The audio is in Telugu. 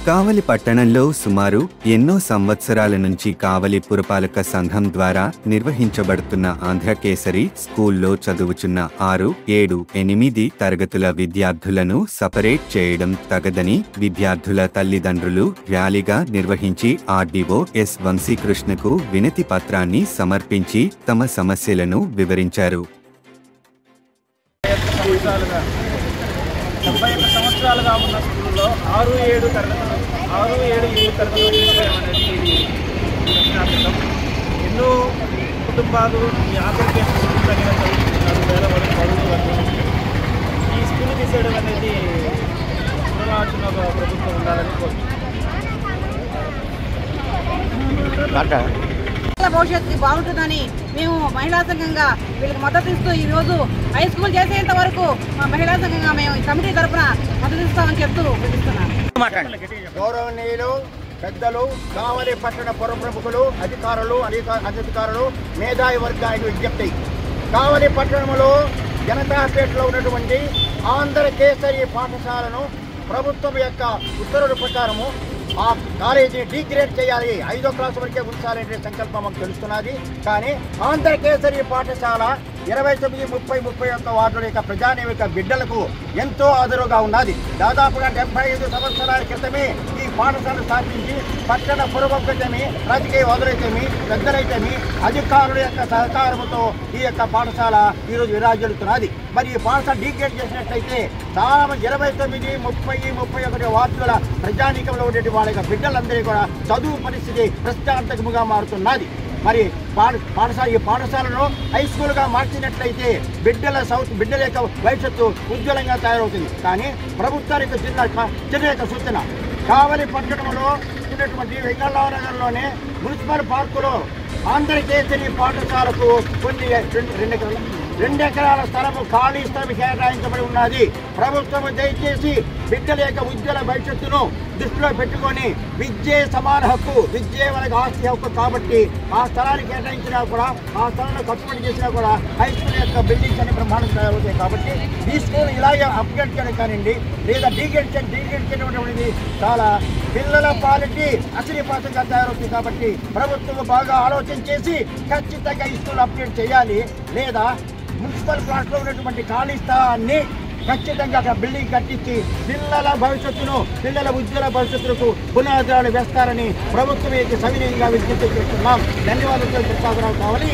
కావలి పట్టణంలో సుమారు ఎన్నో సంవత్సరాల నుంచి కావలి పురపాలక సంఘం ద్వారా నిర్వహించబడుతున్న ఆంధ్రకేసరి స్కూల్లో చదువుచున్న 6, 7, 8 తరగతుల విద్యార్థులను సపరేట్ చేయడం తగదని విద్యార్థుల తల్లిదండ్రులు ర్యాలీగా నిర్వహించి ఆర్డీఓ ఎస్ వంశీకృష్ణకు వినతి పత్రాన్ని సమర్పించి తమ సమస్యలను వివరించారు. 71 సంవత్సరాలుగా ఉన్న స్కూల్లో 6, 7 తరగతులు అనేది ఎన్నో కుటుంబాలు ఈ ఆంధ్రప్రదేశ్ స్కూల్ చదువుతున్నారు. వేల వరకు చదువులు ఈ స్కూల్ తీసేయడం అనేది పునరాలోచన ప్రభుత్వం ఉండాలని కోరుతున్నాను. భవిష్యత్తు బాగుంటుందని మేము మహిళా సంఘంగా వీళ్ళకి మద్దతు ఇస్తూ ఈరోజు హై స్కూల్ చేసేంత వరకు మా మహిళా సంఘంగా మేము ఈ కమిటీ తరఫున మద్దతు ఇస్తామని చెప్తూ పిలుస్తున్నాం. గౌరవనీయులు పెద్దలు, కావలి పట్టణ పుర ప్రముఖులు, అధికారులు, అనధికారులు, మేధావి వర్గానికి విజ్ఞప్తి. కావలి పట్టణంలో జనతాపేటలో ఉన్నటువంటి ఆంధ్రకేసరి పాఠశాలను ప్రభుత్వం యొక్క ఉత్తర్వుల ప్రకారము ఆ కాలేజీని డీగ్రేడ్ చేయాలి, 5వ క్లాసు వరకే ఉంచాలనే సంకల్పం మాకు తెలుస్తున్నది. కానీ ఆంధ్రకేసరి పాఠశాల 29, 30, 31 వార్డుల యొక్క ప్రజానిక బిడ్డలకు ఎంతో ఆదరుగా ఉన్నది. దాదాపుగా 75 సంవత్సరాల క్రితమే ఈ పాఠశాల స్థాపించి పట్టణ పురవైతేమి, రాజకీయవాదులైతేమి, పెద్దలైతేమి, అధికారుల యొక్క సహకారంతో ఈ యొక్క పాఠశాల ఈరోజు విరాజిల్లుతున్నది. మరి ఈ పాఠశాల డీగ్రేడ్ చేసినట్లయితే చాలా మంది 29, 30, 31 వార్డుల ప్రజానీకంలో ఉండే వాళ్ళ యొక్క బిడ్డలందరికీ కూడా చదువు పరిస్థితి ప్రశ్నార్థకముగా మారుతున్నది. మరి ఈ పాఠశాలను హై స్కూల్గా మార్చినట్లయితే బిడ్డల యొక్క భవిష్యత్తు ఉజ్వలంగా తయారవుతుంది. కానీ ప్రభుత్వానికి చిన్న సూచన, కావలి పట్టణంలో ఉన్నటువంటి వెంగళరావు నగర్లోనే మున్సిపల్ పార్కులో ఆంధ్రకేసరి పాఠశాలకు కొన్ని 2 ఎకరాల స్థలము, ఖాళీ స్థలం కేటాయించబడి ఉన్నది. ప్రభుత్వం దయచేసి బిడ్డల యొక్క ఉజ్వల భవిష్యత్తును దృష్టిలో పెట్టుకొని విద్యే సమాన హక్కు, విద్యే మనకు ఆస్తి హక్కు కాబట్టి ఆ స్థలాన్ని కేటాయించినా కూడా, ఆ స్థలంలో కట్టుబడి చేసినా కూడా హై స్కూల్ యొక్క బిల్డింగ్స్ అన్ని బ్రహ్మాండం తయారవుతాయి. కాబట్టి ఈ స్కూల్ ఇలాగే అప్గ్రేడ్ చేయడం కానివ్వండి, లేదా డీగ్రేడ్ చేయడం అనేది చాలా పిల్లల పాలిటీ అశ్రీపాతంగా తయారవుతుంది. కాబట్టి ప్రభుత్వం బాగా ఆలోచన చేసి ఖచ్చితంగా ఈ స్కూల్ అప్గ్రేడ్ చేయాలి. లేదా మున్సిపల్ ప్లాట్లో ఉన్నటువంటి ఖాళీ స్థలాన్ని ఖచ్చితంగా అక్కడ బిల్డింగ్ కట్టించి పిల్లల భవిష్యత్తును, పిల్లల ఉజ్వల భవిష్యత్తులకు పునాదులు వేస్తారని ప్రభుత్వం సవినయంగా విజ్ఞప్తి చేస్తున్నాం. ధన్యవాదాలు. ప్రసాదరావు కావాలి.